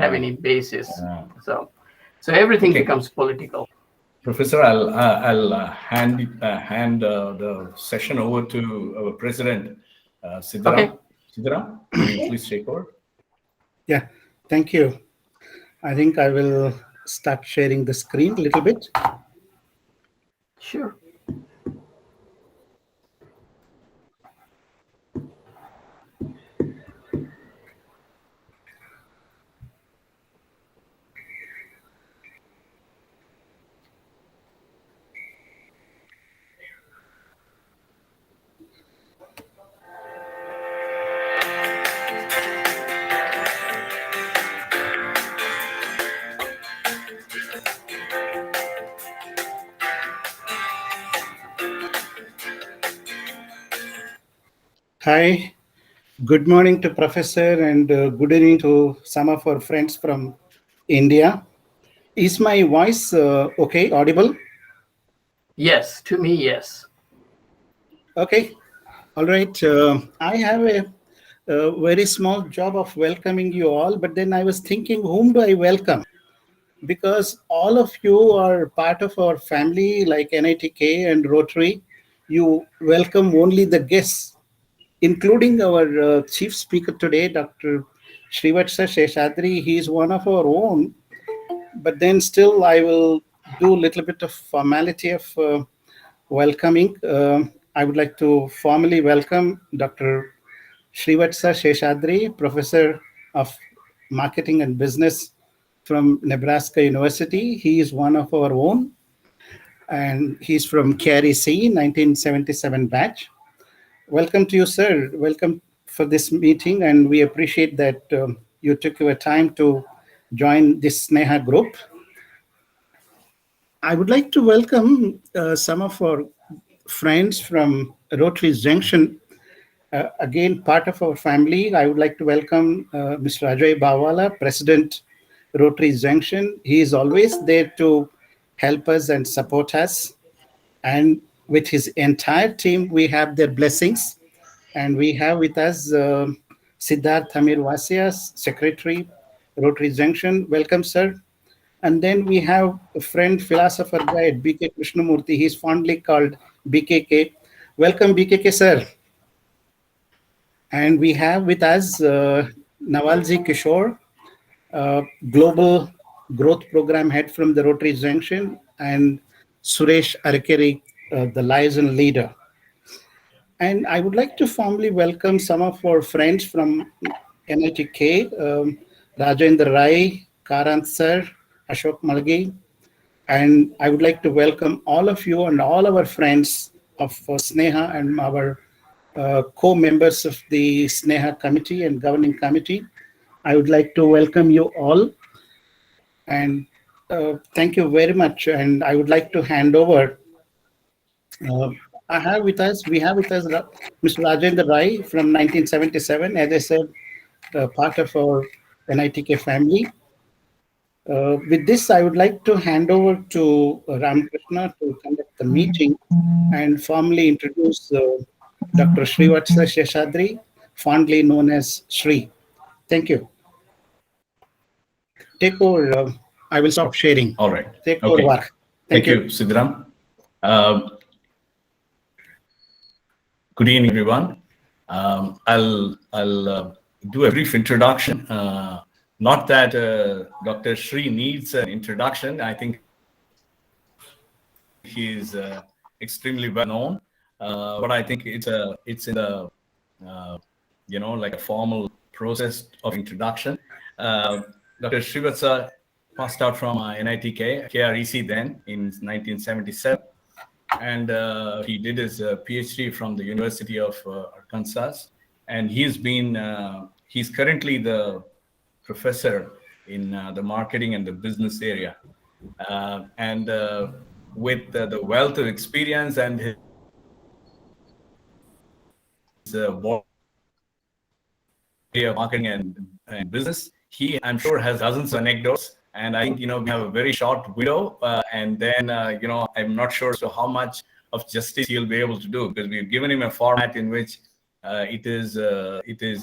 have any basis. So everything becomes political. Professor, I'll hand the session over to our president, Siddharam. Okay. Siddharam, please take over. Yeah, thank you. I think I will start sharing the screen a little bit. Sure. Hi, good morning to Professor and good evening to some of our friends from India. Is my voice okay, audible? Yes, to me, yes. Okay, all right. I have a very small job of welcoming you all, but then I was thinking, whom do I welcome? Because all of you are part of our family, like NITK and Rotary. You welcome only the guests, including our chief speaker today, Dr. Srivatsa Seshadri. He is one of our own, but then still I will do a little bit of formality of welcoming. I would like to formally welcome Dr. Srivatsa Seshadri, Professor of Marketing and Business from Nebraska University. He is one of our own, and he's from KREC, 1977 batch. Welcome to you, sir. Welcome for this meeting, and we appreciate that you took your time to join this Sneha group. I would like to welcome some of our friends from Rotary Junction, again, part of our family. I would like to welcome Mr. Ajay Bawala, President, Rotary Junction. He is always there to help us and support us. And with his entire team, we have their blessings. And we have with us Siddharth Amir Vasya, Secretary, Rotary Junction. Welcome, sir. And then we have a friend, philosopher guy, BK Krishnamurthy. He's fondly called BKK. Welcome, BKK, sir. And we have with us Nawalji Kishore, Global Growth Program Head from the Rotary Junction, and Suresh Arkeri, the liaison leader. And I would like to formally welcome some of our friends from NITK, Rajendra Rai, Karant sir, Ashok Malgi. And I would like to welcome all of you and all our friends of Sneha and our co-members of the Sneha committee and governing committee. I would like to welcome you all. And thank you very much. And I would like to hand over. We have with us Mr. Rajendra Rai from 1977, as I said, part of our NITK family. With this, I would like to hand over to Ramakrishna to conduct the meeting and formally introduce Dr. Srivatsa Seshadri, fondly known as Sri. Thank you. Take over. I will stop sharing. All right. Take over, Vark. Thank you, Siddharam. Good evening, everyone. I'll do a brief introduction. Not that Dr. Sri needs an introduction. I think he's extremely well known, but I think it's in the like a formal process of introduction. Dr. Srivatsa passed out from NITK, KREC then in 1977, and he did his PhD from the University of Arkansas, and he's currently the professor in the marketing and the business area, and with the wealth of experience and his way of marketing and business, I'm sure has dozens of anecdotes. And I think we have a very short window, and then I'm not sure so how much of justice he'll be able to do, because we've given him a format in which it is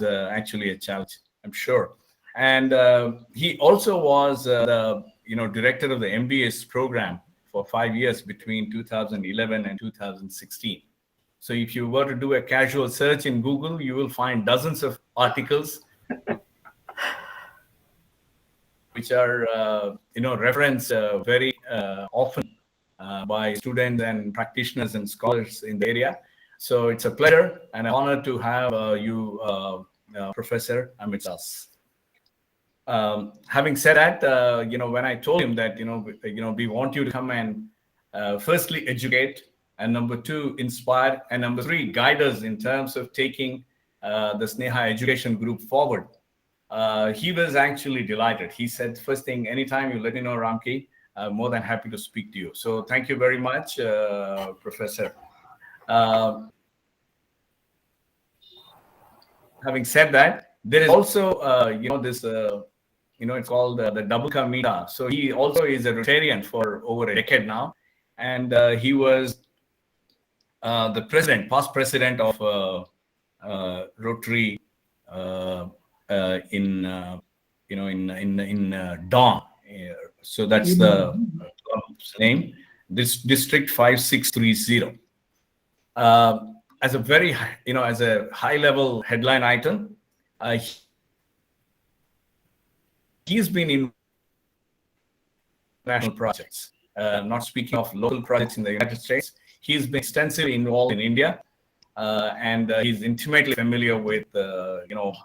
actually a challenge, I'm sure. And he also was the director of the MBS program for 5 years between 2011 and 2016. So if you were to do a casual search in Google, you will find dozens of articles which are referenced very often by students and practitioners and scholars in the area. So it's a pleasure and an honor to have you, Professor, amidst us. Having said that, when I told him that we want you to come and firstly educate, and number 2 inspire, and number 3 guide us in terms of taking the Sneha education group forward, he was actually delighted. He said, first thing, anytime you let me know, Ramki, I'm more than happy to speak to you. So thank you very much, Professor. Having said that, there is also this it's called the double Kamita. So he also is a Rotarian for over a decade now, and he was the past president of Rotary in Dawn. So that's the club's name. This District 5630. As a very as a high level headline item, he's been in national projects. Not speaking of local projects in the United States, he's been extensively involved in India, and he's intimately familiar with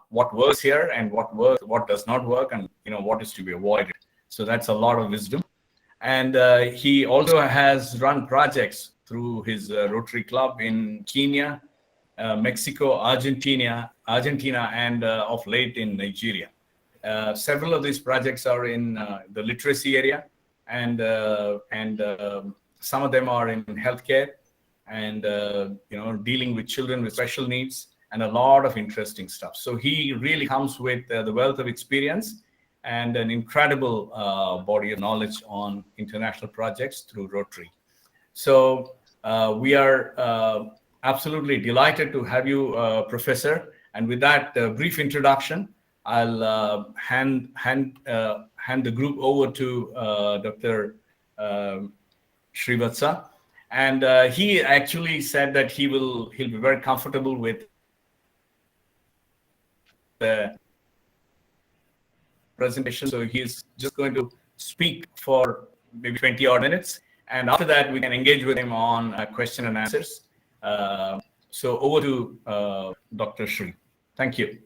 what works here and what works, what does not work, and what is to be avoided. So that's a lot of wisdom. And he also has run projects through his Rotary Club in Kenya, Mexico, Argentina, and of late in Nigeria. Several of these projects are in the literacy area, and some of them are in healthcare, and dealing with children with special needs, and a lot of interesting stuff. So he really comes with the wealth of experience and an incredible body of knowledge on international projects through Rotary. So we are absolutely delighted to have you, Professor. And with that brief introduction, I'll hand the group over to Dr. Srivatsa. And he actually said that he'll be very comfortable with the presentation. So he's just going to speak for maybe 20 odd minutes. And after that, we can engage with him on question and answers. So over to Dr. Sri. Thank you.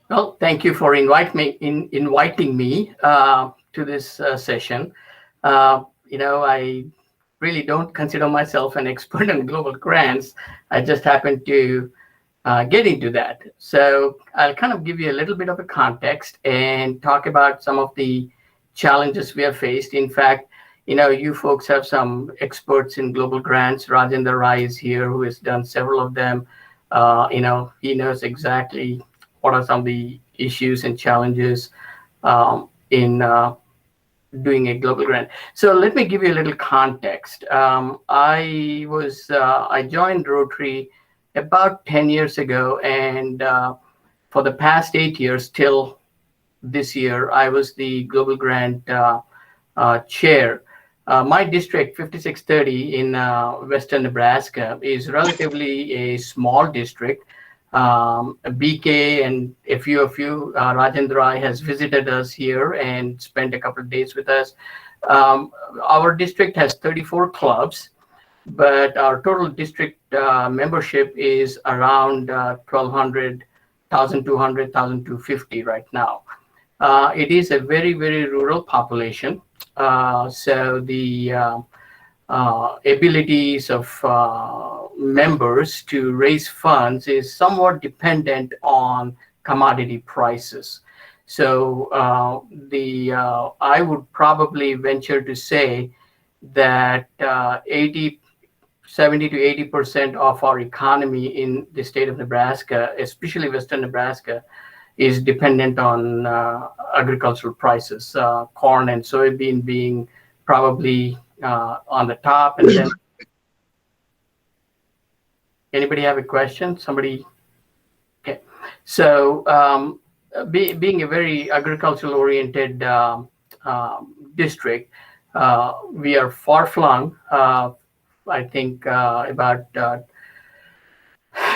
Well, thank you for inviting me to this session. I really don't consider myself an expert in global grants. I just happen to get into that. So I'll kind of give you a little bit of a context and talk about some of the challenges we have faced. In fact, you folks have some experts in global grants. Rajendra Rai is here, who has done several of them. He knows exactly what are some of the issues and challenges in doing a global grant. So let me give you a little context. I joined Rotary about 10 years ago, and for the past 8 years till this year, I was the global grant chair. My district, 5630 in western Nebraska, is relatively a small district. BK and a few of you, Rajendra has visited us here and spent a couple of days with us. Our district has 34 clubs, but our total district membership is around 1,200, 1,200, 1,250 right now. It is a very, very rural population. So the abilities of members to raise funds is somewhat dependent on commodity prices. So I would probably venture to say that 70 to 80% of our economy in the state of Nebraska, especially western Nebraska, is dependent on agricultural prices, corn and soybean being probably on the top. And then, anybody have a question? Somebody? Okay. So being a very agricultural oriented district, we are far flung. I think about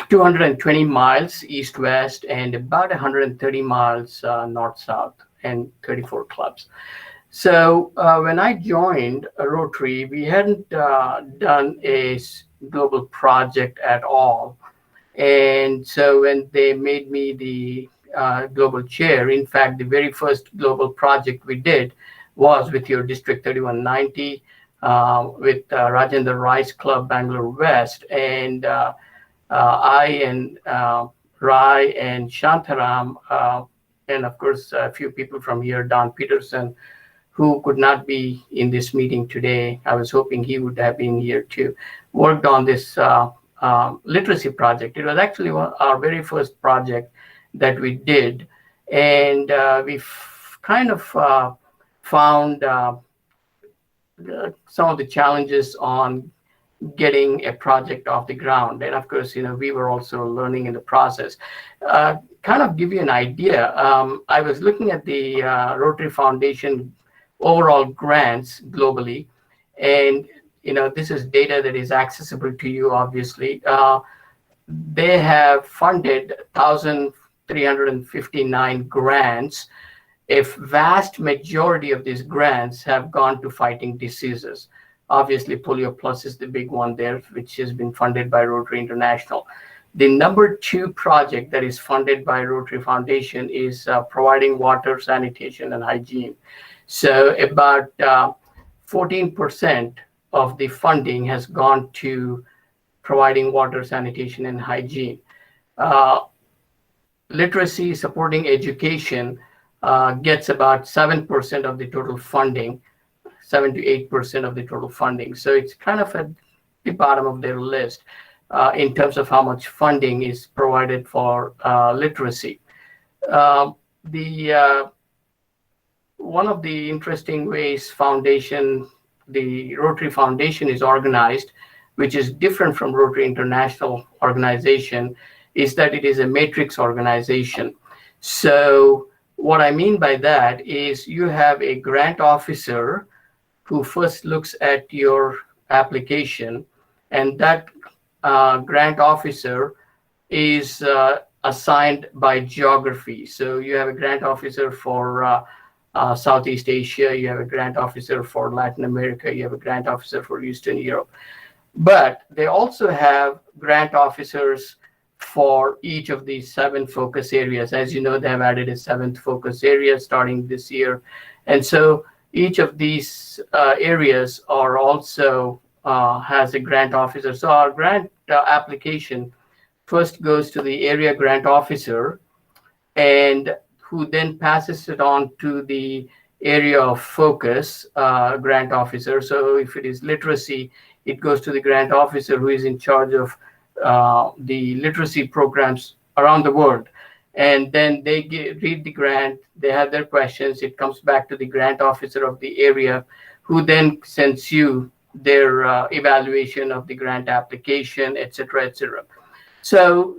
220 miles east-west and about 130 miles north-south, and 34 clubs. So when I joined Rotary, we hadn't done a global project at all. And so when they made me the global chair, in fact, the very first global project we did was with your District 3190, with Rajendra Rice Club, Bangalore West. And I and Rai and Shantaram, and of course, a few people from here, Don Peterson, who could not be in this meeting today. I was hoping he would have been here too. Worked on this literacy project. It was actually our very first project that we did. And we kind of found some of the challenges on getting a project off the ground. And of course, we were also learning in the process. Kind of give you an idea, I was looking at the Rotary Foundation overall grants globally, and this is data that is accessible to you, obviously. They have funded 1,359 grants. A vast majority of these grants have gone to fighting diseases. Obviously, Polio Plus is the big one there, which has been funded by Rotary International. The number 2 project that is funded by Rotary Foundation is providing water, sanitation, and hygiene. So about 14% of the funding has gone to providing water, sanitation, and hygiene. Literacy, supporting education, gets about 7% of the total funding, 7 to 8% of the total funding. So it's kind of at the bottom of their list in terms of how much funding is provided for literacy. One of the interesting ways the Rotary Foundation is organized, which is different from Rotary International organization, is that it is a matrix organization. So what I mean by that is you have a grant officer who first looks at your application, and that grant officer is assigned by geography. So you have a grant officer for Southeast Asia, you have a grant officer for Latin America, you have a grant officer for Eastern Europe. But they also have grant officers for each of these 7 focus areas. As you know, they have added a 7th focus area starting this year. And so each of these areas are also has a grant officer. So our grant application first goes to the area grant officer, and who then passes it on to the area of focus grant officer. So if it is literacy, it goes to the grant officer who is in charge of the literacy programs around the world. And then they read the grant, they have their questions, it comes back to the grant officer of the area, who then sends you their evaluation of the grant application, et cetera, et cetera. So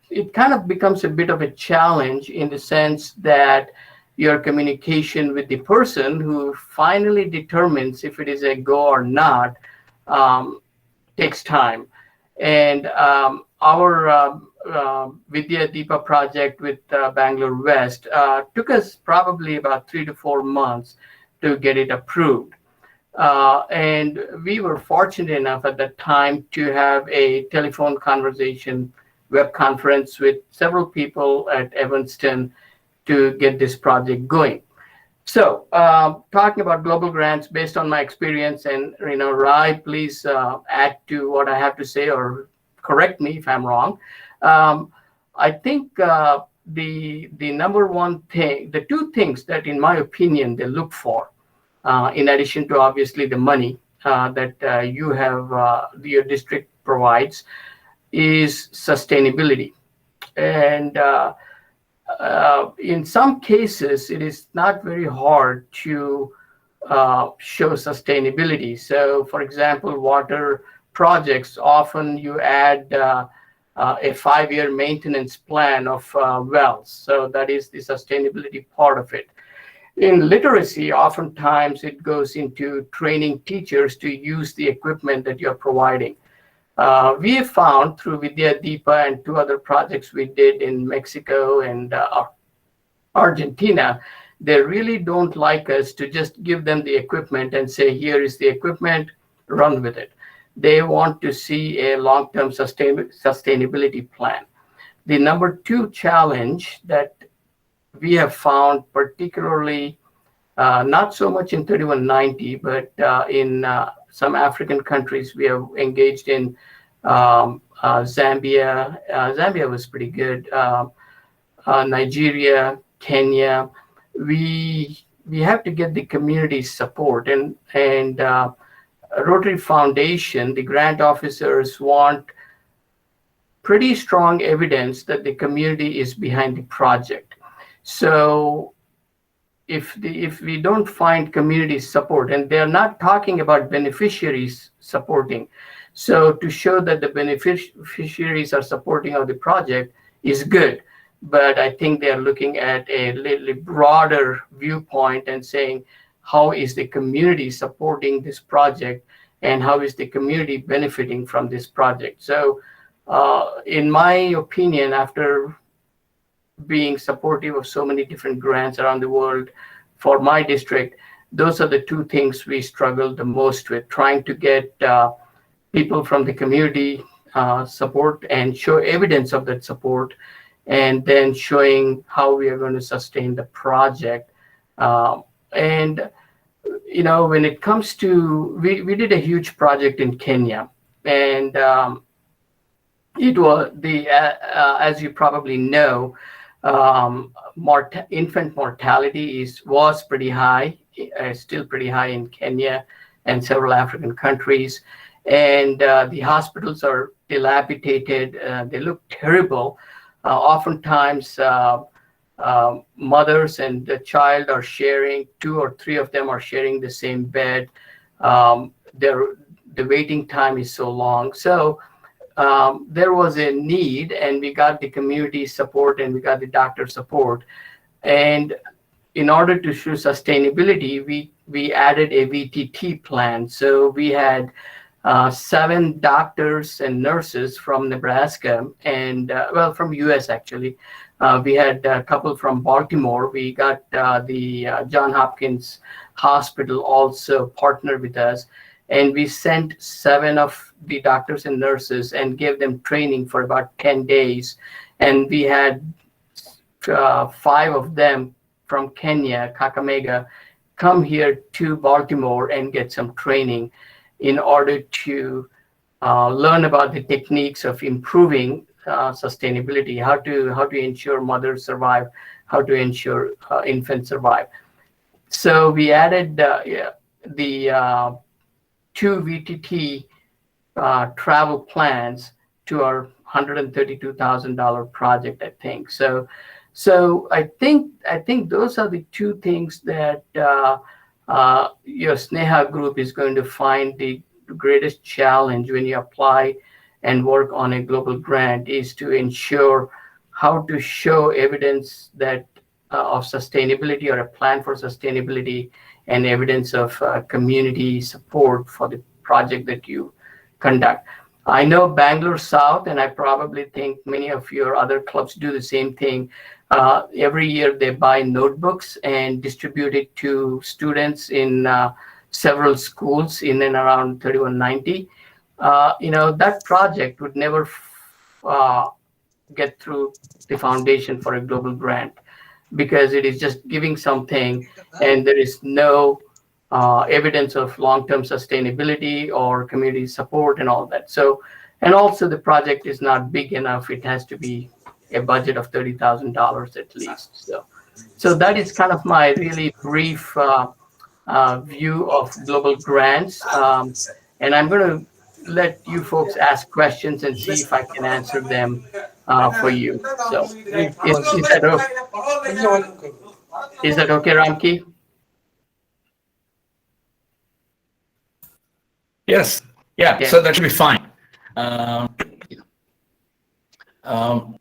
it kind of becomes a bit of a challenge in the sense that your communication with the person who finally determines if it is a go or not takes time. And our Vidya Deepa project with Bangalore West took us probably about 3 to 4 months to get it approved. And we were fortunate enough at that time to have a telephone conversation web conference with several people at Evanston to get this project going. So talking about global grants based on my experience, and Rai, please add to what I have to say or correct me if I'm wrong. I think the number one thing, the 2 things that in my opinion they look for, in addition to obviously the money that you have, your district provides, is sustainability. And in some cases, it is not very hard to show sustainability. So for example, water projects, often you add a 5-year maintenance plan of wells. So that is the sustainability part of it. In literacy, oftentimes it goes into training teachers to use the equipment that you're providing. We have found through Vidya Deepa and 2 other projects we did in Mexico and Argentina, they really don't like us to just give them the equipment and say, here is the equipment, run with it. They want to see a long-term sustainability plan. The number 2 challenge that we have found, particularly not so much in 3190, but in some African countries we have engaged in. Zambia was pretty good. Nigeria, Kenya. We have to get the community support, and Rotary Foundation, the grant officers want pretty strong evidence that the community is behind the project. So if we don't find community support, and they're not talking about beneficiaries supporting, so to show that the beneficiaries are supporting of the project is good, but I think they're looking at a little broader viewpoint and saying, how is the community supporting this project, and how is the community benefiting from this project? So in my opinion, after being supportive of so many different grants around the world for my district, those are the 2 things we struggle the most with, trying to get people from the community support and show evidence of that support, and then showing how we are going to sustain the project. And when it comes to, we did a huge project in Kenya, and it was as you probably know, infant mortality was pretty high, still pretty high in Kenya and several African countries, and the hospitals are dilapidated. They look terrible. Oftentimes, mothers and the child are sharing, 2 or 3 of them are sharing the same bed. The waiting time is so long. So there was a need, and we got the community support and we got the doctor support. And in order to show sustainability, we added a VTT plan. So we had 7 doctors and nurses from Nebraska and from US actually. We had a couple from Baltimore. We got the John Hopkins Hospital also partnered with us, and we sent 7 of the doctors and nurses and gave them training for about 10 days. And we had 5 of them from Kenya, Kakamega, come here to Baltimore and get some training in order to learn about the techniques of improving sustainability, how to ensure mothers survive, how to ensure infants survive. So we added the 2 VTT travel plans to our $132,000 project, I think. So I think those are the 2 things that your Sneha group is going to find the greatest challenge when you apply and work on a global grant, is to ensure how to show evidence that of sustainability or a plan for sustainability and evidence of community support for the project that you conduct. I know Bangalore South, and I probably think many of your other clubs do the same thing. Every year they buy notebooks and distribute it to students in several schools in and around 3190. That project would never get through the foundation for a global grant, because it is just giving something and there is no evidence of long-term sustainability or community support and all that. So, and also the project is not big enough. It has to be a budget of $30,000 at least. So that is kind of my really brief view of global grants. And I'm going to let you folks ask questions and see if I can answer them for you. So is that okay, Ramki? Yes. Yeah. Okay. So that should be fine. Mr.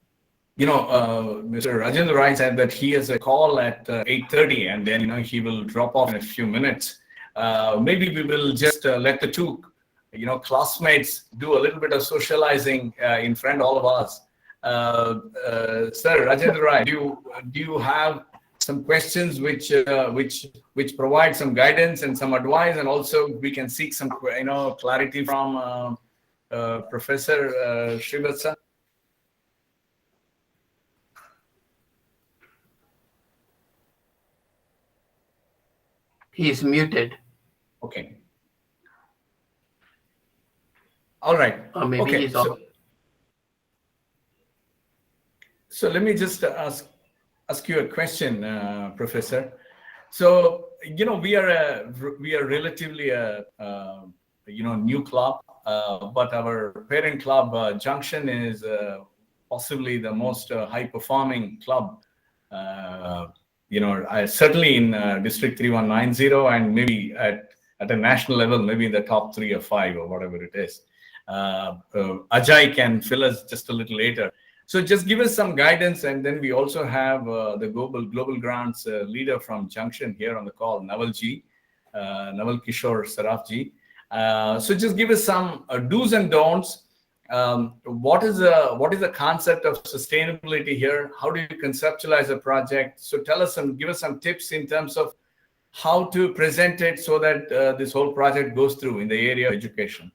Rajendra Rai said that he has a call at 8:30, and then he will drop off in a few minutes. Maybe we will just let the two classmates do a little bit of socializing in front of all of us. Sir Rajendra Rai, do you have some questions which provide some guidance and some advice, and also we can seek some clarity from Professor Srivatsa? He's muted. Okay. All right. Or maybe okay. he's on. So let me just ask you a question, Professor. So we are relatively a new club, but our parent club Junction is possibly the most high performing club. Certainly in District 3190, and maybe at a national level, maybe in the top 3 or 5 or whatever it is. Ajay can fill us just a little later. So just give us some guidance, and then we also have the global grants leader from Junction here on the call, Naval Kishore Saraf ji. So just give us some do's and don'ts. What is the concept of sustainability here? How do you conceptualize a project? So give us some tips in terms of how to present it so that this whole project goes through in the area of education.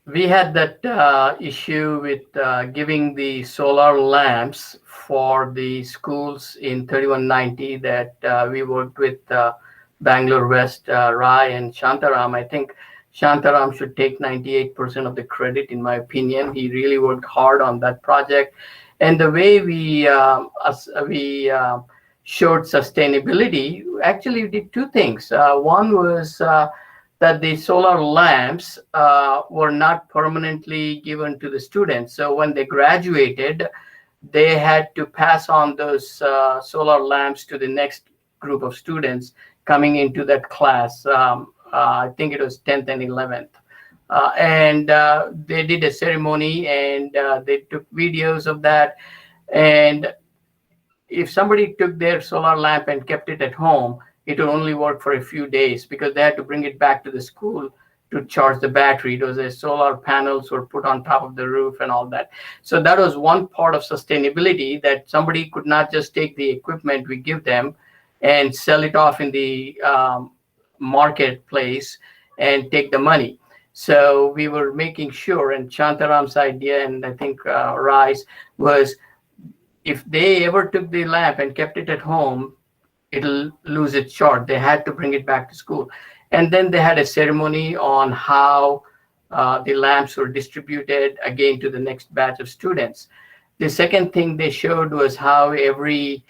We had that issue with giving the solar lamps for the schools in 3190 that we worked with Bangalore West, Rai and Shantaram. I think Shantaram should take 98% of the credit, in my opinion. He really worked hard on that project. And the way we showed sustainability, actually we did 2 things. One was that the solar lamps were not permanently given to the students. So when they graduated, they had to pass on those solar lamps to the next group of students coming into that class. I think it was 10th and 11th. And they did a ceremony, and they took videos of that. And if somebody took their solar lamp and kept it at home, it would only work for a few days because they had to bring it back to the school to charge the battery. Those solar panels were put on top of the roof and all that. So that was one part of sustainability, that somebody could not just take the equipment we give them and sell it off in the marketplace and take the money. So we were making sure, and Shantaram's idea, and I think Rai's, was if they ever took the lamp and kept it at home, it'll lose its charge. They had to bring it back to school. And then they had a ceremony on how the lamps were distributed again to the next batch of students. The second thing they showed was how every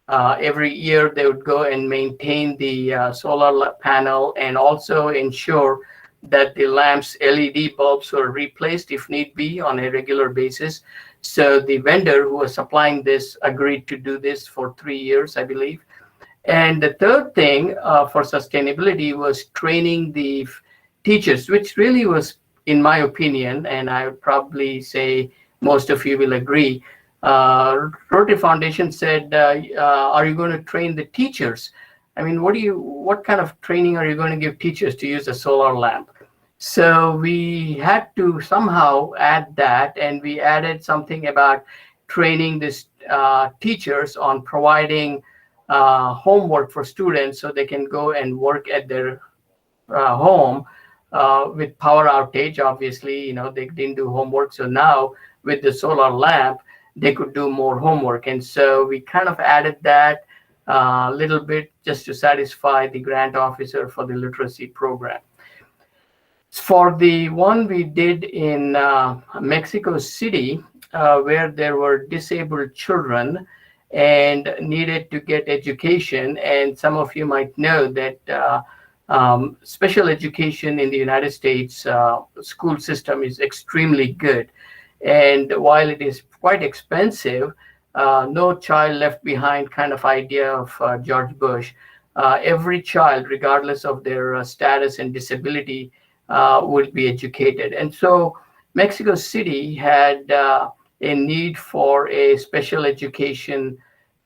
year they would go and maintain the solar panel, and also ensure that the lamps LED bulbs were replaced if need be on a regular basis. So the vendor who was supplying this agreed to do this for 3 years, I believe. And the third thing for sustainability was training the teachers, which really was, in my opinion, and I would probably say most of you will agree, Rotary Foundation said, are you going to train the teachers? I mean, what kind of training are you going to give teachers to use a solar lamp? So we had to somehow add that, and we added something about training this teachers on providing homework for students so they can go and work at their home with power outage. Obviously, they didn't do homework. So now with the solar lamp, they could do more homework. And so we kind of added that a little bit just to satisfy the grant officer for the literacy program. For the one we did in Mexico City, where there were disabled children and needed to get education, and some of you might know that special education in the United States school system is extremely good. And while it is quite expensive, no child left behind kind of idea of George Bush. Every child, regardless of their status and disability, will be educated. And so Mexico City had a need for a special education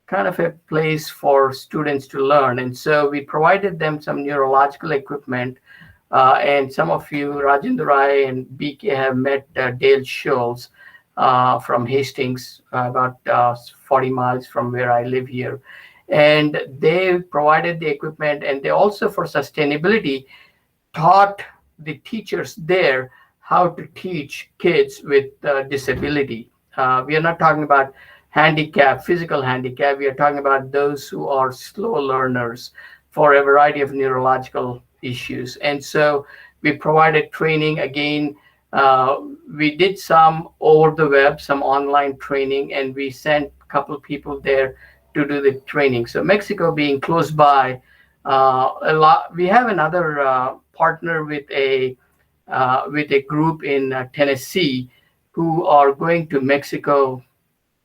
kind of a place for students to learn. And so we provided them some neurological equipment. And some of you, Rajendra Rai and BK, have met Dale Scholes from Hastings, about 40 miles from where I live here. And they provided the equipment, and they also, for sustainability, taught the teachers there how to teach kids with disability. We are not talking about handicap, physical handicap. We are talking about those who are slow learners for a variety of neurological issues. And so we provided training. Again, we did some over the web, some online training, and we sent a couple of people there to do the training. So Mexico being close by, we have another partner with a group in Tennessee who are going to Mexico,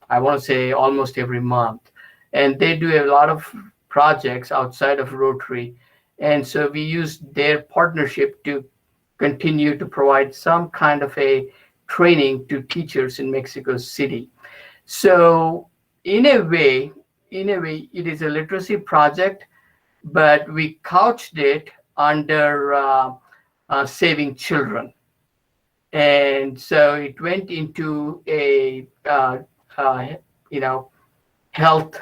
I want to say almost every month. And they do a lot of projects outside of Rotary. And so we used their partnership to continue to provide some kind of a training to teachers in Mexico City. So in a way, it is a literacy project, but we couched it under saving children. And so it went into a health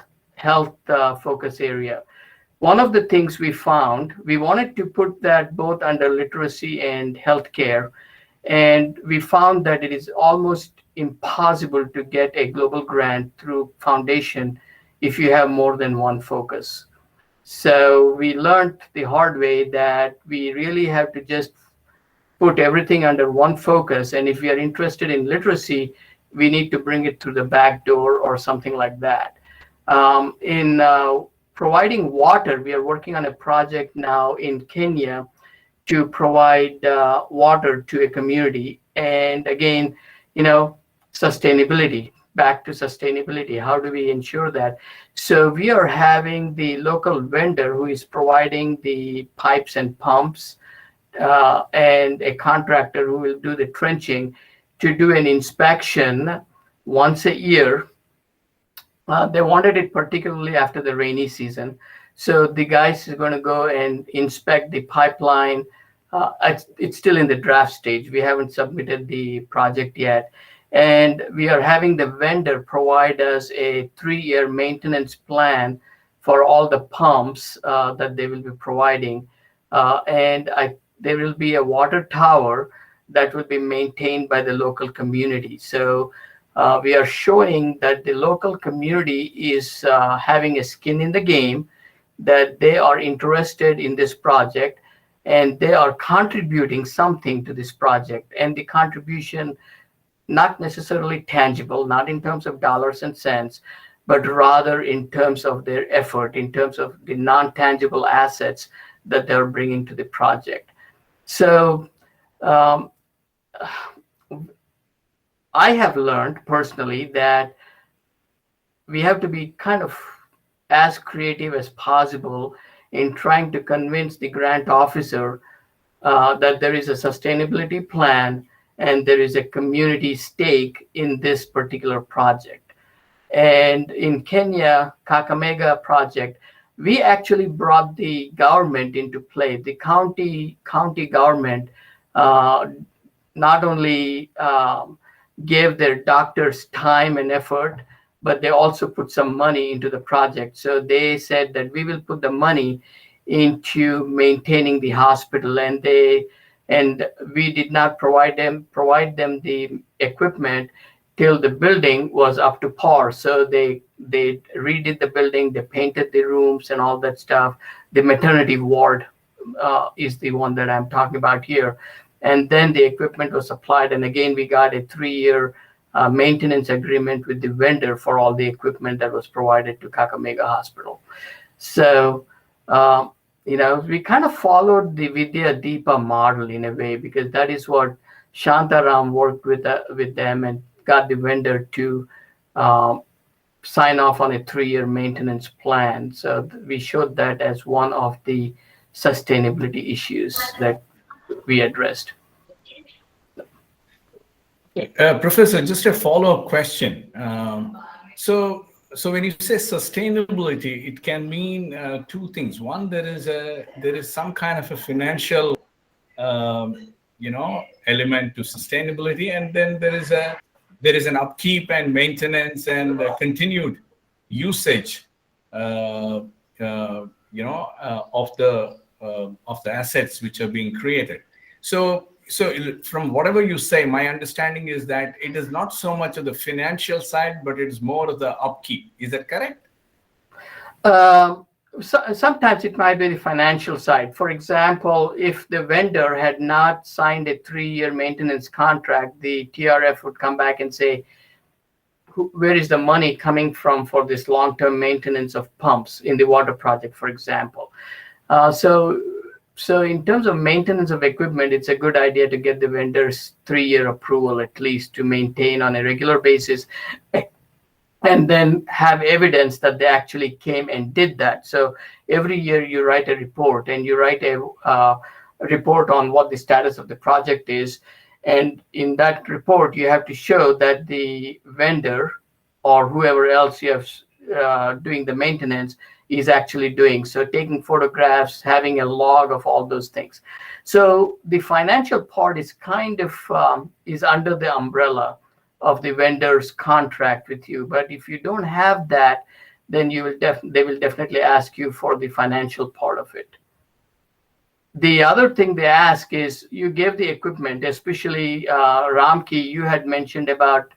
focus area. One of the things we found, we wanted to put that both under literacy and healthcare, and we found that it is almost impossible to get a global grant through foundation if you have more than one focus. So we learned the hard way that we really have to just put everything under one focus, and if we are interested in literacy, we need to bring it through the back door or something like that. In providing water, we are working on a project now in Kenya to provide water to a community. And again, sustainability, back to sustainability. How do we ensure that? So we are having the local vendor who is providing the pipes and pumps, and a contractor who will do the trenching to do an inspection once a year. They wanted it particularly after the rainy season. So the guys are going to go and inspect the pipeline. It's still in the draft stage. We haven't submitted the project yet. And we are having the vendor provide us a 3-year maintenance plan for all the pumps that they will be providing. There will be a water tower that will be maintained by the local community. So we are showing that the local community is having a skin in the game, that they are interested in this project, and they are contributing something to this project. And the contribution, not necessarily tangible, not in terms of dollars and cents, but rather in terms of their effort, in terms of the non-tangible assets that they're bringing to the project. So I have learned personally that we have to be kind of as creative as possible in trying to convince the grant officer that there is a sustainability plan and there is a community stake in this particular project. And in Kenya, Kakamega project, we actually brought the government into play. The county government not only gave their doctors time and effort, but they also put some money into the project. So they said that we will put the money into maintaining the hospital, and we did not provide them the equipment till the building was up to par. So they redid the building, they painted the rooms and all that stuff. The maternity ward is the one that I'm talking about here. And then the equipment was supplied. And again, we got a 3-year maintenance agreement with the vendor for all the equipment that was provided to Kakamega Hospital. So, we kind of followed the Vidya Deepa model in a way, because that is what Shantaram worked with them and got the vendor to sign off on a 3-year maintenance plan. So we showed that as one of the sustainability issues that we addressed. Professor, just a follow-up question. So when you say sustainability, it can mean two things. One, there is some kind of a financial, element to sustainability, and then there is an upkeep and maintenance and continued usage, of the assets which are being created. So from whatever you say, my understanding is that it is not so much of the financial side, but it is more of the upkeep. Is that correct? Sometimes it might be the financial side. For example, if the vendor had not signed a 3-year maintenance contract, the TRF would come back and say, where is the money coming from for this long-term maintenance of pumps in the water project, for example? So in terms of maintenance of equipment, it's a good idea to get the vendor's 3-year approval at least to maintain on a regular basis, and then have evidence that they actually came and did that. So every year you write a report, and you write a report on what the status of the project is. And in that report, you have to show that the vendor or whoever else you have doing the maintenance is actually doing. So taking photographs, having a log of all those things. So the financial part is kind of is under the umbrella of the vendor's contract with you. But if you don't have that, then they will definitely ask you for the financial part of it. The other thing they ask is you give the equipment, especially Ramki, you had mentioned about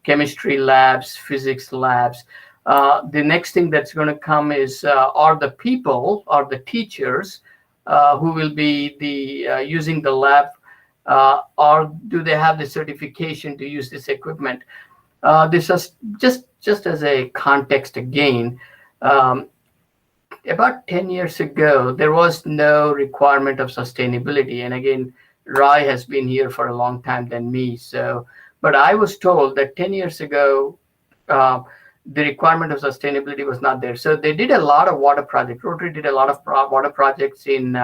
chemistry labs, physics labs. The next thing that's going to come is are the people, are the teachers who will be using the lab, or do they have the certification to use this equipment? This is just as a context again. About 10 years ago, there was no requirement of sustainability. And again, Rai has been here for a long time than me. But I was told that 10 years ago, the requirement of sustainability was not there. So they did a lot of water projects. Rotary did a lot of water projects in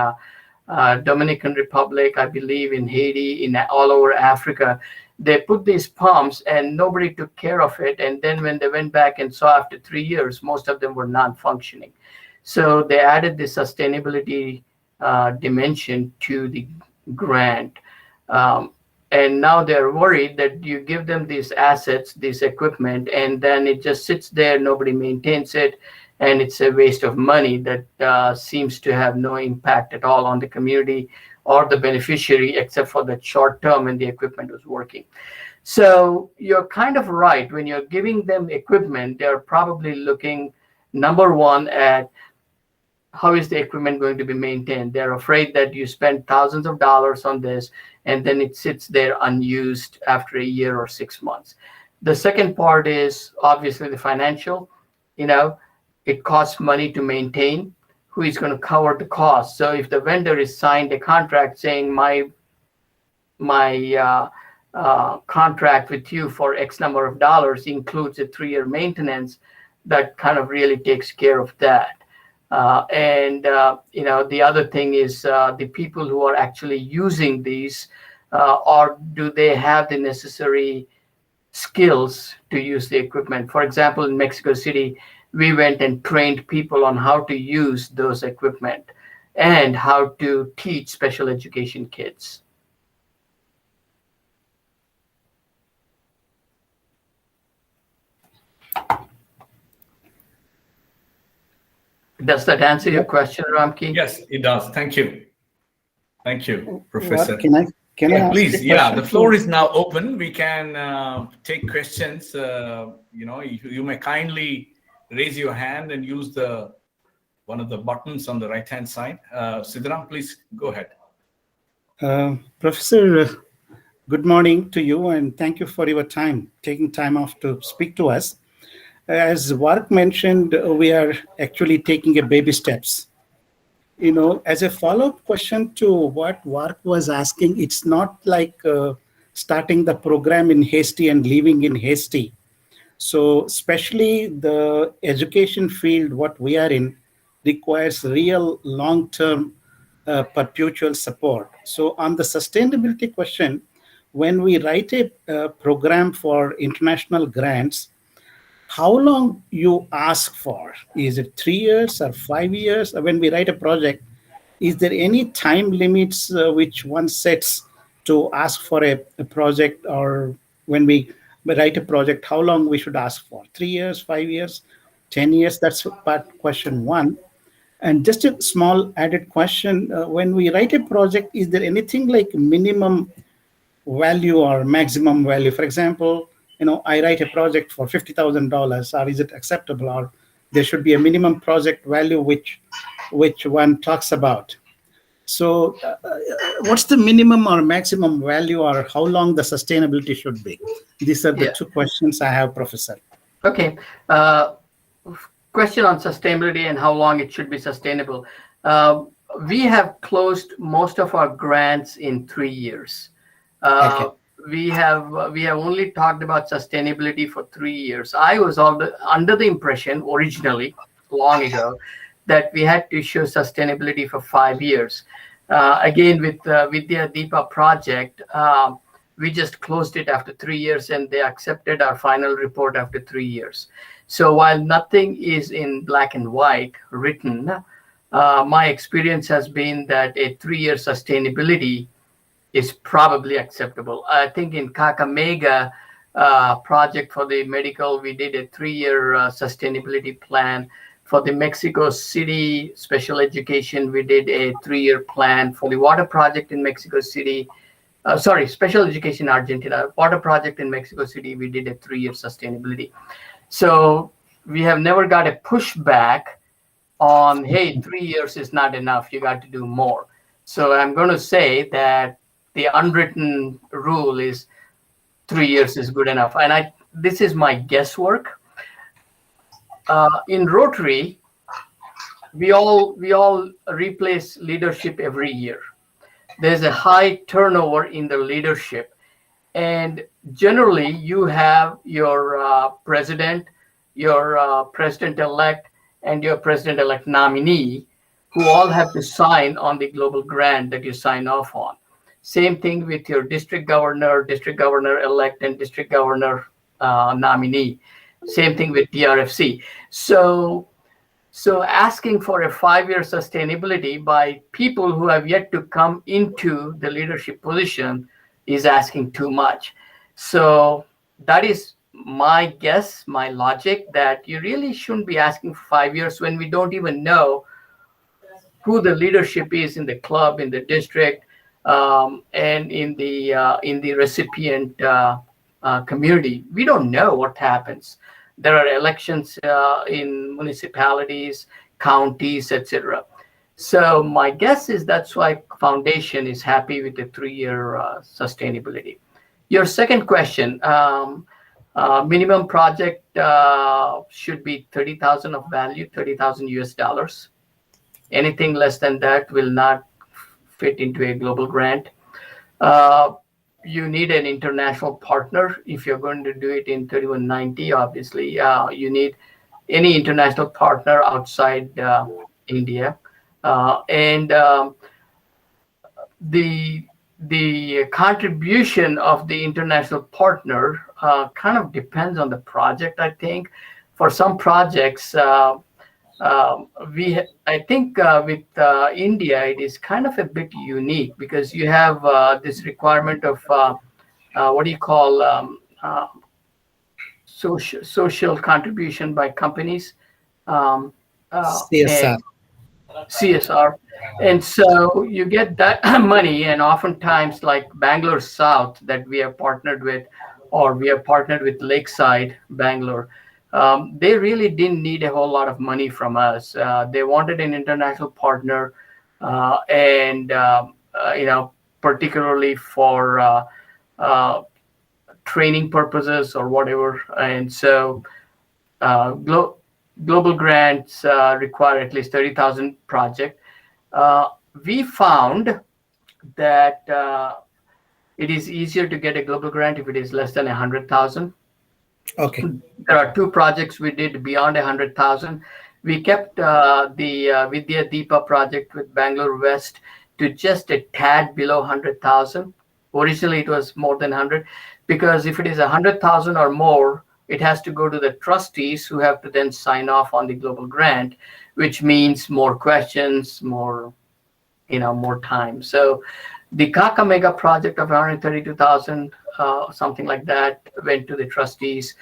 Dominican Republic, I believe in Haiti, in all over Africa. They put these pumps and nobody took care of it. And then when they went back and saw after 3 years, most of them were non-functioning. So they added the sustainability dimension to the grant. And now they're worried that you give them these assets, this equipment, and then it just sits there, nobody maintains it, and it's a waste of money that seems to have no impact at all on the community or the beneficiary, except for the short term when the equipment was working. So you're kind of right. When you're giving them equipment, they're probably looking, number one, at how is the equipment going to be maintained. They're afraid that you spend thousands of dollars on this, and then it sits there unused after a year or 6 months. The second part is obviously the financial. It costs money to maintain. Who is going to cover the cost? So if the vendor is signed a contract saying my contract with you for X number of dollars includes a 3-year maintenance, that kind of really takes care of that. The other thing is the people who are actually using these, or do they have the necessary skills to use the equipment? For example, in Mexico City, we went and trained people on how to use those equipment and how to teach special education kids. Does that answer your question, Ramki? Yes, it does. Thank you. Thank you, Professor. Can I ask please? Yeah, the floor is now open. We can take questions. You may kindly raise your hand and use one of the buttons on the right-hand side. Siddharam, please go ahead. Professor, good morning to you, and thank you for your time, taking time off to speak to us. As Vark mentioned, we are actually taking a baby steps. As a follow-up question to what Vark was asking, it's not like starting the program in hasty and leaving in hasty. So especially the education field, what we are in, requires real long-term perpetual support. So on the sustainability question, when we write a program for international grants, how long you ask for? Is it 3 years or 5 years? When we write a project, is there any time limits which one sets to ask for a project, or when we write a project, how long we should ask for? 3 years, 5 years, 10 years? That's part question one. And just a small added question, when we write a project, is there anything like minimum value or maximum value? For example, I write a project for $50,000, or is it acceptable, or there should be a minimum project value which one talks about? So what's the minimum or maximum value, or how long the sustainability should be? These are the two questions I have, Professor. Okay. Question on sustainability and how long it should be sustainable. We have closed most of our grants in 3 years. Okay. We have only talked about sustainability for 3 years. I was under the impression originally, long ago, that we had to show sustainability for 5 years. Again, with the Deepa project, we just closed it after 3 years, and they accepted our final report after 3 years. So while nothing is in black and white written, my experience has been that a 3-year sustainability is probably acceptable. I think in Kakamega project for the medical, we did a 3-year sustainability plan. For the Mexico City special education, we did a 3-year plan. For the water project in Mexico City, special education Argentina, water project in Mexico City, we did a 3-year sustainability. So we have never got a pushback on, hey, 3 years is not enough, you got to do more. So I'm going to say that the unwritten rule is 3 years is good enough. And this is my guesswork. In Rotary, we all replace leadership every year. There's a high turnover in the leadership. And generally, you have your president, your president-elect, and your president-elect nominee, who all have to sign on the global grant that you sign off on. Same thing with your district governor-elect, and district governor nominee. Same thing with DRFC. So asking for a 5-year sustainability by people who have yet to come into the leadership position is asking too much. So that is my guess, my logic, that you really shouldn't be asking for 5 years when we don't even know who the leadership is in the club, in the district, and in the recipient community. We don't know what happens. There are elections in municipalities, counties, etc. So my guess is that's why Foundation is happy with the 3-year sustainability. Your second question, minimum project should be 30,000 of value, 30,000 US dollars. Anything less than that will not fit into a global grant. You need an international partner if you're going to do it in 3190. Obviously, you need any international partner outside India, and the contribution of the international partner kind of depends on the project. I think for some projects, I think with India, it is kind of a bit unique because you have this requirement of what do you call social contribution by companies, CSR. CSR, and so you get that money, and oftentimes like Bangalore South that we have partnered with, or we have partnered with Lakeside Bangalore. They really didn't need a whole lot of money from us. They wanted an international partner, and particularly for training purposes or whatever. And so, global grants require at least 30,000 project. We found that it is easier to get a global grant if it is less than 100,000. Okay. There are 2 projects we did beyond 100,000. We kept the Vidya Deepa project with Bangalore West to just a tad below 100,000. Originally, it was more than 100, because if it is 100,000 or more, it has to go to the trustees who have to then sign off on the global grant, which means more questions, more time. So the Kakamega project of 132,000, something like that, went to the trustees.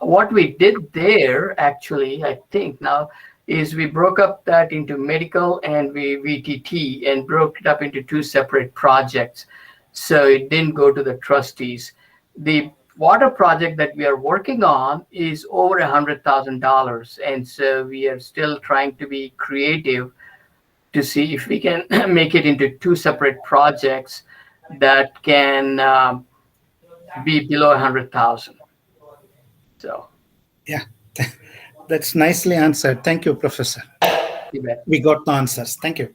What we did there, actually, I think now, is we broke up that into medical and VTT and broke it up into two separate projects. So it didn't go to the trustees. The water project that we are working on is over $100,000. And so we are still trying to be creative to see if we can make it into two separate projects that can be below 100,000. So, yeah, that's nicely answered. Thank you, Professor. you bet. We got the answers. Thank you.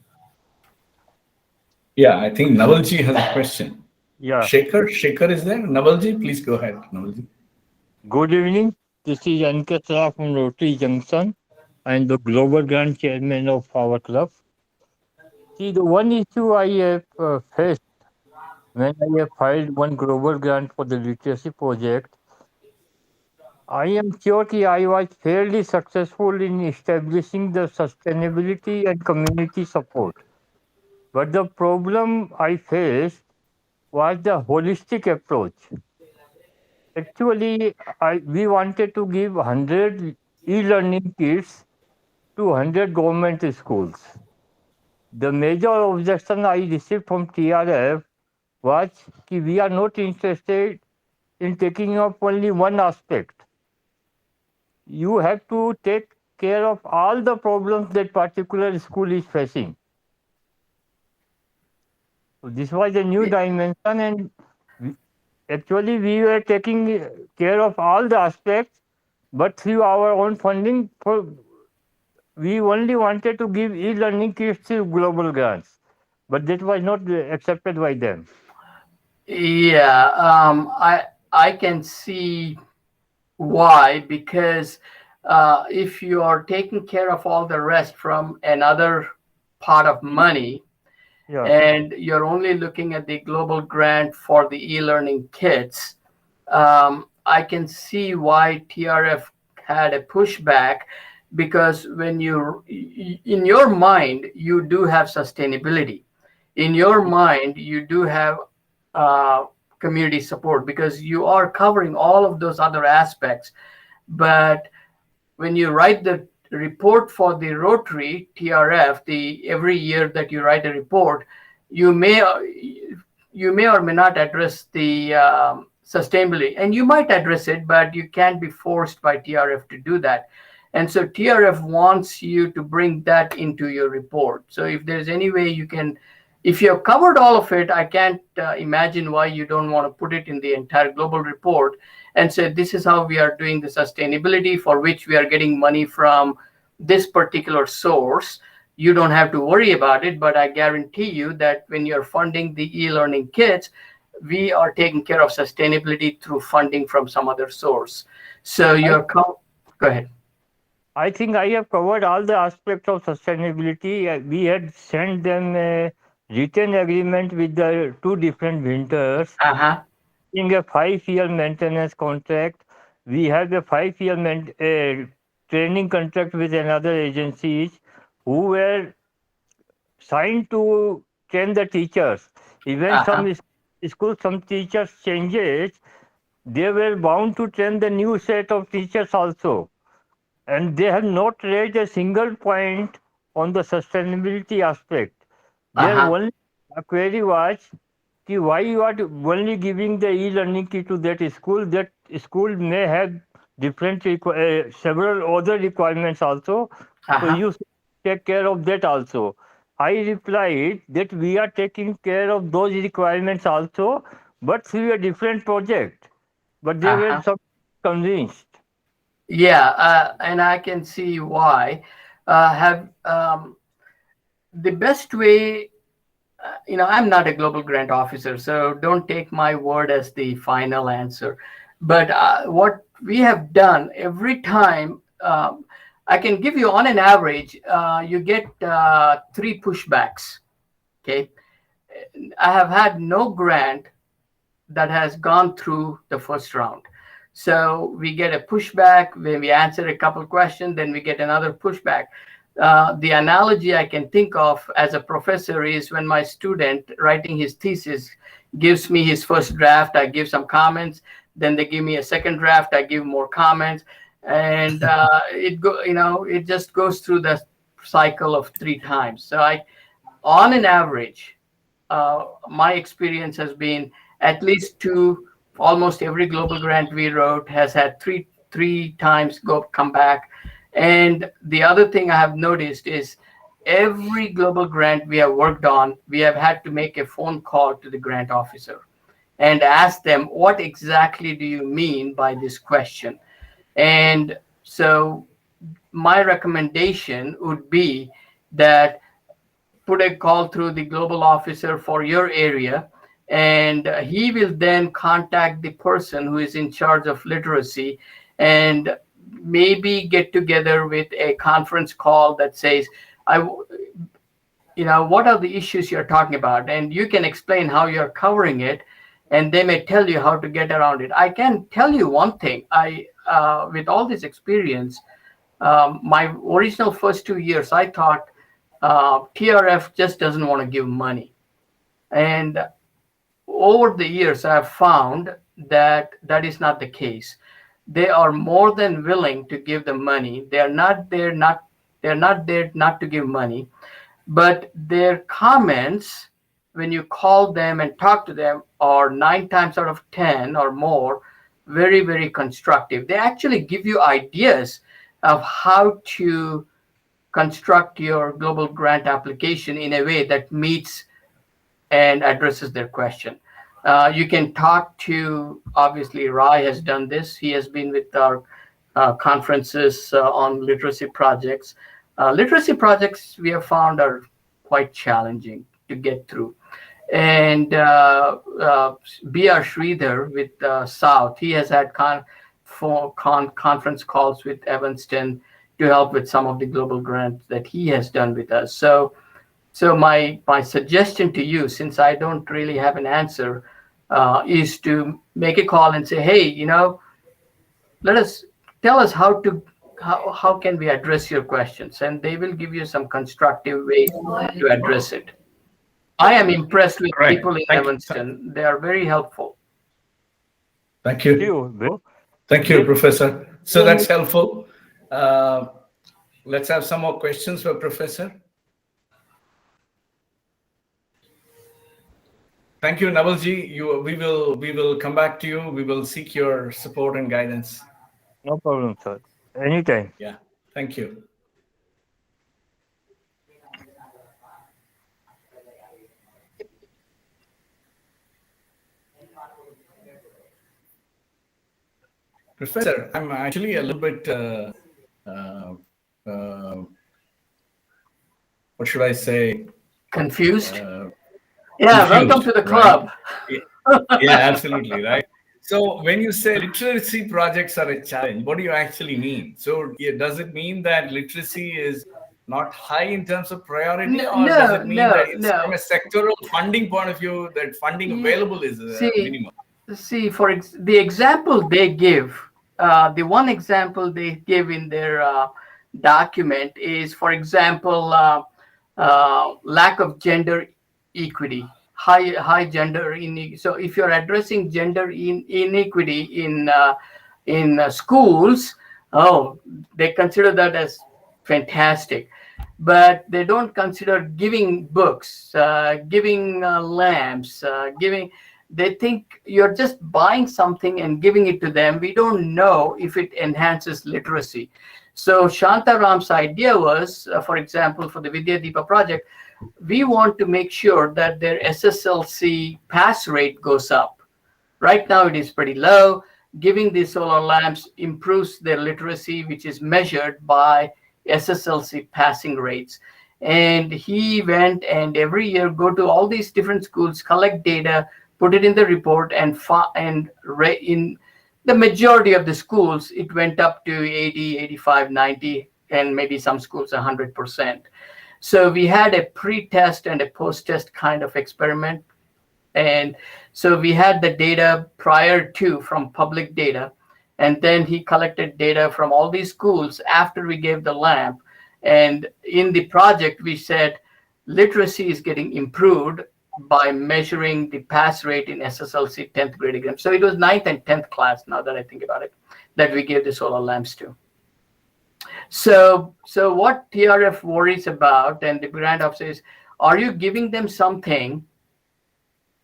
Yeah, I think Navalji has a question. Yeah. Shekhar is there? Navalji, please go ahead, Navalji. Good evening. This is NITK Sneha from Rotary Junction. I am the Global Grant Chairman of our club. See, the one issue I have faced when I have filed one global grant for the literacy project, I am sure that I was fairly successful in establishing the sustainability and community support. But the problem I faced was the holistic approach. Actually, we wanted to give 100 e-learning kits to 100 government schools. The major objection I received from TRF was that we are not interested in taking up only one aspect. You have to take care of all the problems that particular school is facing. So this was a new dimension, and actually we were taking care of all the aspects, but through our own funding, we only wanted to give e-learning kits to global grants, but that was not accepted by them. Yeah, I can see why, because if you are taking care of all the rest from another pot of money, Yeah. and you're only looking at the global grant for the e-learning kits, I can see why TRF had a pushback, because when in your mind, you do have sustainability. In your mind, you do have community support, because you are covering all of those other aspects. But when you write the report for the Rotary TRF, every year that you write a report, you may or may not address the sustainability, and you might address it, but you can't be forced by TRF to do that. And so TRF wants you to bring that into your report. So if there's any way you can, if you have covered all of it, I can't imagine why you don't want to put it in the entire global report and say, this is how we are doing the sustainability, for which we are getting money from this particular source. You don't have to worry about it, but I guarantee you that when you're funding the e-learning kits, we are taking care of sustainability through funding from some other source. So go ahead. I think I have covered all the aspects of sustainability. We had sent them a written agreement with the two different vendors. In a 5-year maintenance contract, we have a 5-year training contract with another agencies who were signed to train the teachers. Even some schools, some teachers changes, they were bound to train the new set of teachers also. And they have not raised a single point on the sustainability aspect. Their only query was, why you are only giving the e-learning kit to that school? That school may have different several other requirements also. So you take care of that also. I replied that we are taking care of those requirements also, but through a different project. But they were so convinced. Yeah, and I can see why. The best way, I'm not a global grant officer, so don't take my word as the final answer. But what we have done every time, I can give you on an average, you get 3 pushbacks. Okay. I have had no grant that has gone through the first round. So we get a pushback when we answer a couple questions, then we get another pushback. The analogy I can think of as a professor is when my student writing his thesis gives me his first draft, I give some comments, then they give me a second draft, I give more comments, and it just goes through the cycle of 3 times. So on an average, my experience has been at least 2. Almost every global grant we wrote has had three times come back. And the other thing I have noticed is every global grant we have worked on, we have had to make a phone call to the grant officer and ask them, what exactly do you mean by this question? And so my recommendation would be that put a call through the global officer for your area, and he will then contact the person who is in charge of literacy and maybe get together with a conference call that says, what are the issues you're talking about? And you can explain how you're covering it, and they may tell you how to get around it. I can tell you one thing. With all this experience, my original first 2 years, I thought TRF just doesn't want to give money. And over the years, I've found that that is not the case. They are more than willing to give the money. They're not there not to give money, but their comments, when you call them and talk to them, are 9 times out of 10 or more very, very constructive. They actually give you ideas of how to construct your global grant application in a way that meets and addresses their question. You can talk to, obviously, Rai has done this. He has been with our conferences on literacy projects. Literacy projects we have found are quite challenging to get through. And B.R. Sridhar with South, he has had conference calls with Evanston to help with some of the global grants that he has done with us. So my suggestion to you, since I don't really have an answer, is to make a call and say, hey, tell us how can we address your questions, and they will give you some constructive ways to address it. I am impressed with people in Evanston. They are very helpful. Thank you. Thank you, Professor. So that's helpful. Let's have some more questions for Professor. Thank you, Navalji. We will come back to you. We will seek your support and guidance. No problem, sir. Anytime. Yeah. Thank you. Professor, I'm actually a little bit, what should I say? Confused? Welcome to the club. Right? Yeah, absolutely, right? So when you say literacy projects are a challenge, what do you actually mean? So does it mean that literacy is not high in terms of priority, does it mean that it's from a sectoral funding point of view that funding available is minimum? See, for the example they give, the one example they give in their document is, for example, lack of gender equity, high gender inequity. So if you're addressing gender inequity in schools, they consider that as fantastic, but they don't consider giving books, giving lamps, they think you're just buying something and giving it to them. We don't know if it enhances literacy. So Shantaram's idea was, for example, for the Vidya Deepa project, we want to make sure that their SSLC pass rate goes up. Right now it is pretty low. Giving these solar lamps improves their literacy, which is measured by SSLC passing rates. And he went and every year go to all these different schools, collect data, put it in the report, and in the majority of the schools, it went up to 80, 85, 90. and maybe some schools 100%. So we had a pre-test and a post-test kind of experiment. And so we had the data prior to from public data, and then he collected data from all these schools after we gave the lamp. And in the project, we said literacy is getting improved by measuring the pass rate in SSLC 10th grade exam. So it was 9th and 10th class, now that I think about it, that we gave the solar lamps to. So what TRF worries about, and the grant officer, is, are you giving them something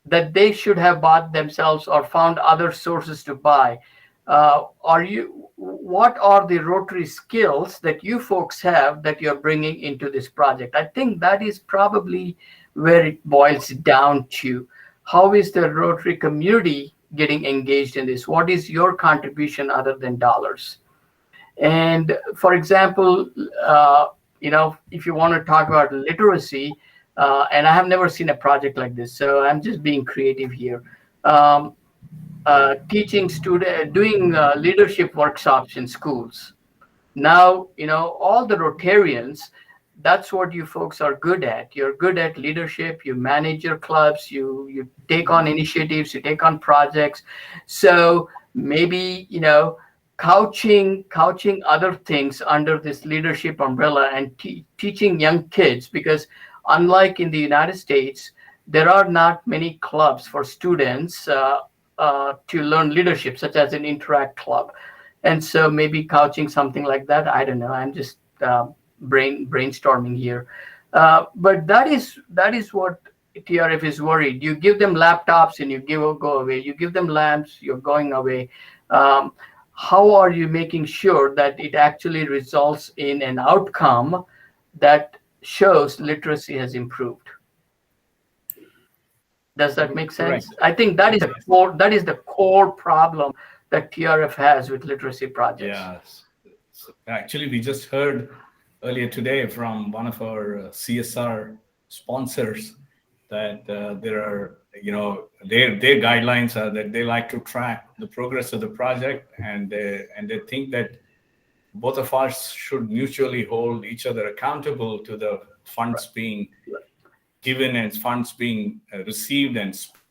that they should have bought themselves or found other sources to buy? What are the Rotary skills that you folks have that you're bringing into this project? I think that is probably where it boils down to. How is the Rotary community getting engaged in this? What is your contribution other than dollars? And for example, if you want to talk about literacy, and I have never seen a project like this, so I'm just being creative here. Teaching students, doing leadership workshops in schools. Now, all the Rotarians, that's what you folks are good at. You're good at leadership. You manage your clubs. You take on initiatives. You take on projects. So maybe, couching other things under this leadership umbrella and teaching young kids, because unlike in the United States, there are not many clubs for students to learn leadership, such as an Interact club. And so maybe couching something like that. I don't know. I'm just brainstorming here. But that is what TRF is worried. You give them laptops and you go away. You give them lamps, you're going away. How are you making sure that it actually results in an outcome that shows literacy has improved? Does that make sense? Correct. I think that is the core problem that TRF has with literacy projects. Yes. So actually, we just heard earlier today from one of our CSR sponsors that there are, their guidelines are that they like to track the progress of the project, and they think that both of us should mutually hold each other accountable to the funds being given and funds being received and spent.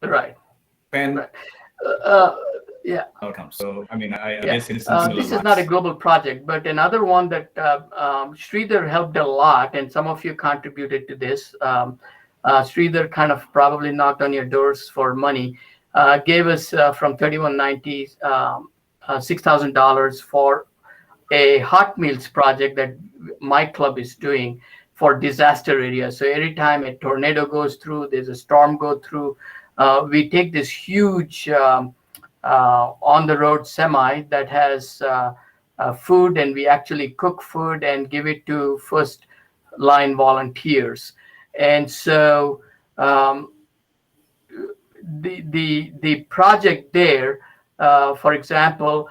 Right. Yeah. Outcome. So, I guess it's this is not a global project, but another one that Sridhar helped a lot, and some of you contributed to this. Sridhar kind of probably knocked on your doors for money, gave us from 3190 $6,000 for a hot meals project that my club is doing for disaster areas. So every time a tornado goes through, there's a storm go through, we take this huge on-the-road semi that has food, and we actually cook food and give it to first-line volunteers. And so the project there, for example,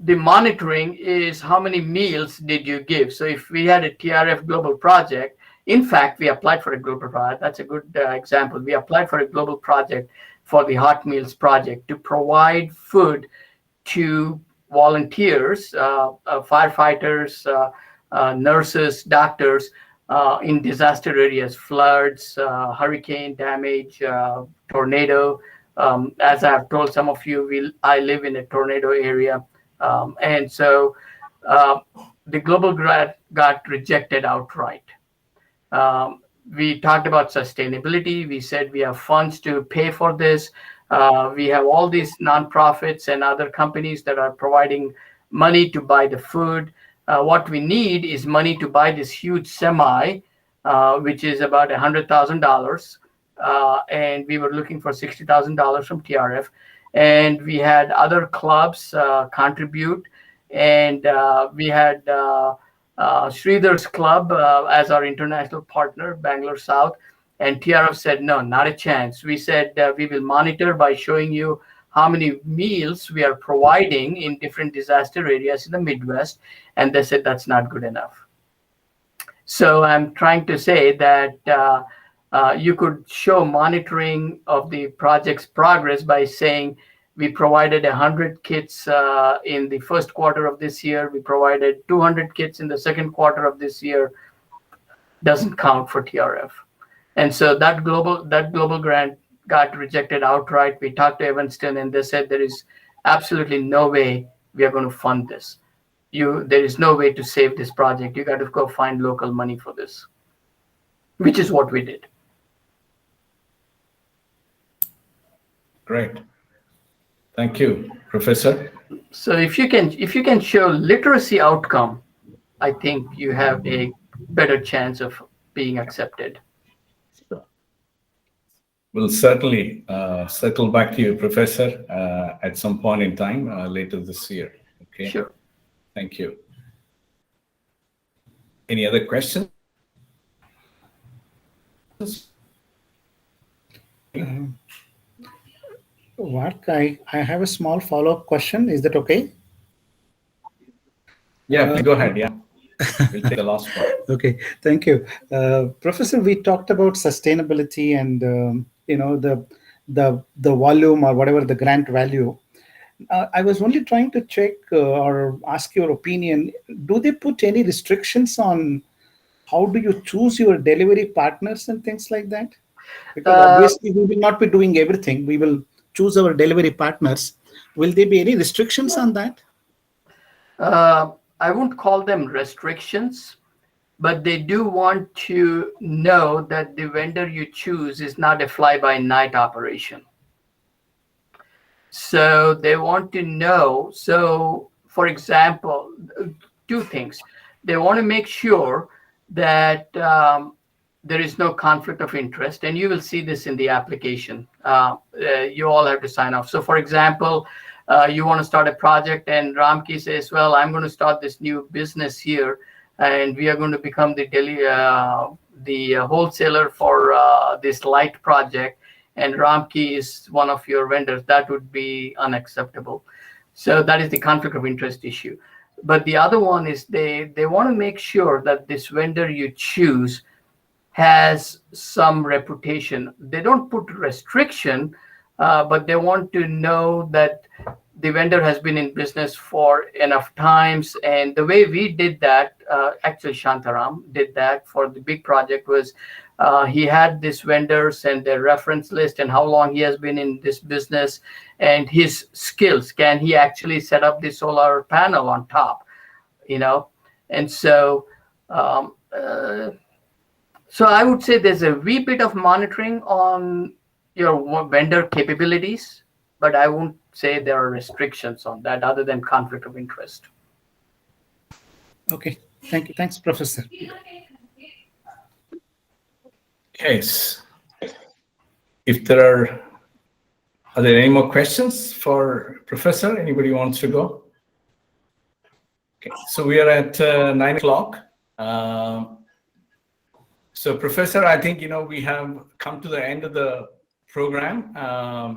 the monitoring is how many meals did you give. So if we had a TRF global project, in fact, we applied for a global project. That's a good example. We applied for a global project for the hot meals project to provide food to volunteers, firefighters, nurses, doctors in disaster areas, floods, hurricane damage, tornado. As I've told some of you, I live in a tornado area. And so the global grant got rejected outright. We talked about sustainability. We said we have funds to pay for this. We have all these nonprofits and other companies that are providing money to buy the food. What we need is money to buy this huge semi, which is about $100,000. And we were looking for $60,000 from TRF. And we had other clubs contribute. And we had Sridhar's club as our international partner, Bangalore South. And TRF said, no, not a chance. We said we will monitor by showing you how many meals we are providing in different disaster areas in the Midwest. And they said that's not good enough. So I'm trying to say that you could show monitoring of the project's progress by saying We provided 100 kits in the first quarter of this year. We provided 200 kits in the second quarter of this year. Doesn't count for TRF. And so that global grant got rejected outright. We talked to Evanston, and they said there is absolutely no way we are going to fund this. There is no way to save this project. You got to go find local money for this, which is what we did. Great. Thank you, Professor. So if you can show literacy outcome, I think you have a better chance of being accepted. We'll certainly circle back to you, Professor, at some point in time later this year. Okay. Sure. Thank you. Any other questions? Mark, I have a small follow-up question. Is that okay? Yeah, please go ahead. Yeah, we'll take the last part. Okay, thank you, Professor. We talked about sustainability and the volume or whatever the grant value. I was only trying to check or ask your opinion. Do they put any restrictions on how do you choose your delivery partners and things like that? Because obviously we will not be doing everything. We will choose our delivery partners. Will there be any restrictions on that? I won't call them restrictions, but they do want to know that the vendor you choose is not a fly-by-night operation. So they want to know. So, for example, two things. They want to make sure that there is no conflict of interest, and you will see this in the application. You all have to sign off. So, for example, you want to start a project, and Ramki says, "Well, I'm going to start this new business here, and we are going to become the wholesaler for this light project." And Ramki is one of your vendors. That would be unacceptable. So that is the conflict of interest issue. But the other one is they want to make sure that this vendor you choose has some reputation. They don't put restriction, but they want to know that the vendor has been in business for enough times. And the way we did that, actually Shantaram did that for the big project, was he had these vendors and their reference list and how long he has been in this business and his skills. Can he actually set up the solar panel on top? And so so I would say there's a wee bit of monitoring on your vendor capabilities, but I won't say there are restrictions on that other than conflict of interest. Okay, thank you. Thanks, Professor. Yes. If there are there any more questions for Professor? Anybody wants to go? Okay, so we are at 9 o'clock. So Professor, I think, we have come to the end of the program. I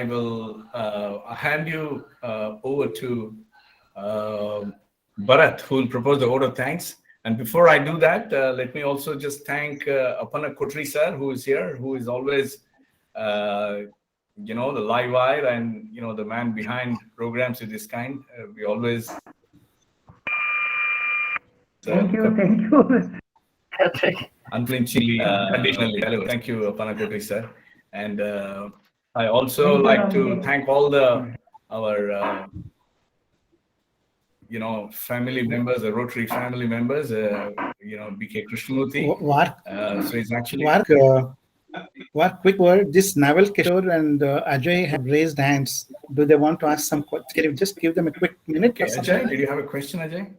will hand you over to Bharat, who will propose the vote of thanks. And before I do that, let me also just thank Apana Kotri sir, who is here, who is always, the live wire and, the man behind programs of this kind. We always... Thank you. Unflinchingly, conditionally. Hello. Thank you, Apana Kotri sir. And I also like to thank all our family members, the Rotary family members, BK Krishnamurti. So it's actually... What quick word, this Naval Kishore and Ajay have raised hands. Do they want to ask some questions? Can you just give them a quick minute? Okay, Ajay, did you have a question, Ajay?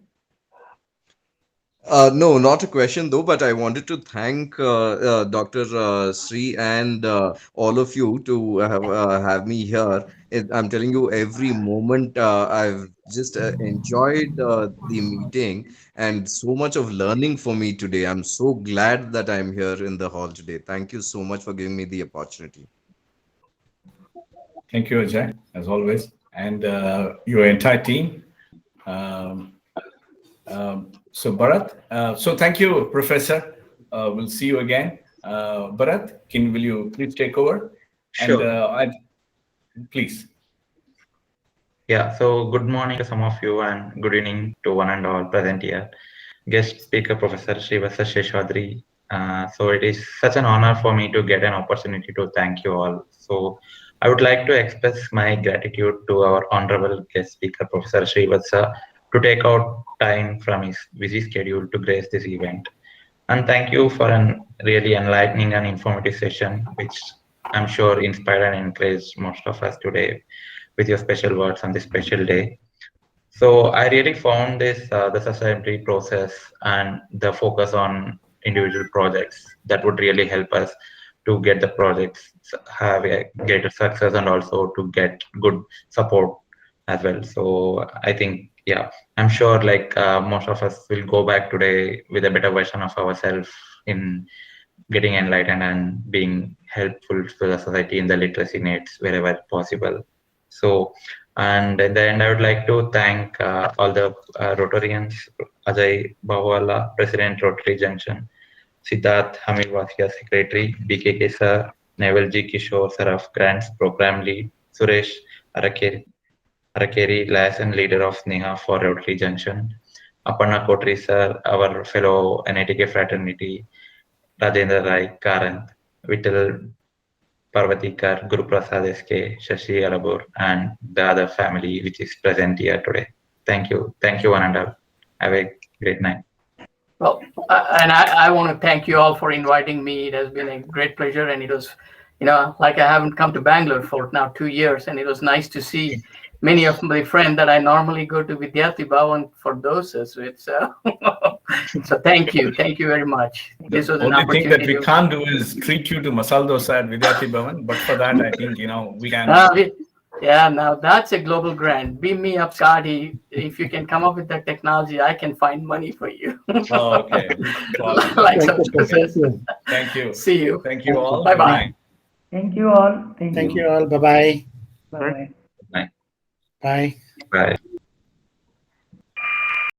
No, not a question though, but I wanted to thank Dr. Sri and all of you to have me here. I'm telling you, every moment I've just enjoyed the meeting and so much of learning for me today. I'm so glad that I'm here in the hall today. Thank you so much for giving me the opportunity. Thank you, Ajay, as always, and your entire team. So Bharat, so thank you, Professor. We'll see you again. Bharat, will you please take over? Sure. And please. Yeah, so good morning to some of you and good evening to one and all present here. Guest speaker, Professor Srivatsa Seshadri. So it is such an honor for me to get an opportunity to thank you all. So I would like to express my gratitude to our honorable guest speaker, Professor Srivatsa, to take out time from his busy schedule to grace this event. And thank you for an really enlightening and informative session, which I'm sure inspired and encouraged most of us today with your special words on this special day. So I really found this the sustainability process and the focus on individual projects that would really help us to get the projects have a greater success and also to get good support as well. So I think, yeah, I'm sure like most of us will go back today with a better version of ourselves in getting enlightened and being helpful to the society in the literacy needs wherever possible. So, and in the end, I would like to thank all the Rotarians, Ajay Bawala, President, Rotary Junction, Siddharth Hamilwasia, Secretary, BKK Sir, Neval G. Kishore, Sir of Grants, Program Lead, Suresh Arakeri, Liaison Leader of Sneha for Rotary Junction, Aparna Kotri Sir, our fellow NITK fraternity, Rajendra Rai, Karanth, Vittal Parvatikar, Guru Prasad SK, Shashi Arabur, and the other family which is present here today. Thank you. Thank you, one and all. Have a great night. Well, and I want to thank you all for inviting me. It has been a great pleasure, and it was, like I haven't come to Bangalore for now 2 years, and it was nice to see many of my friends that I normally go to Vidyarthi Bhavan for doses with. So, so thank you very much. This was an only thing that we opportunity can't do is treat you to Masala Dosa at Vidyarthi Bhavan, but for that, I think, we can. Yeah, now that's a global grant. Beam me up, Kadi. If you can come up with that technology, I can find money for you. Oh, okay. Like Thank you. See you. Thank you all. Bye-bye. Thank you all. Thank you all. Bye-bye. Bye-bye. Bye. Bye. Bye.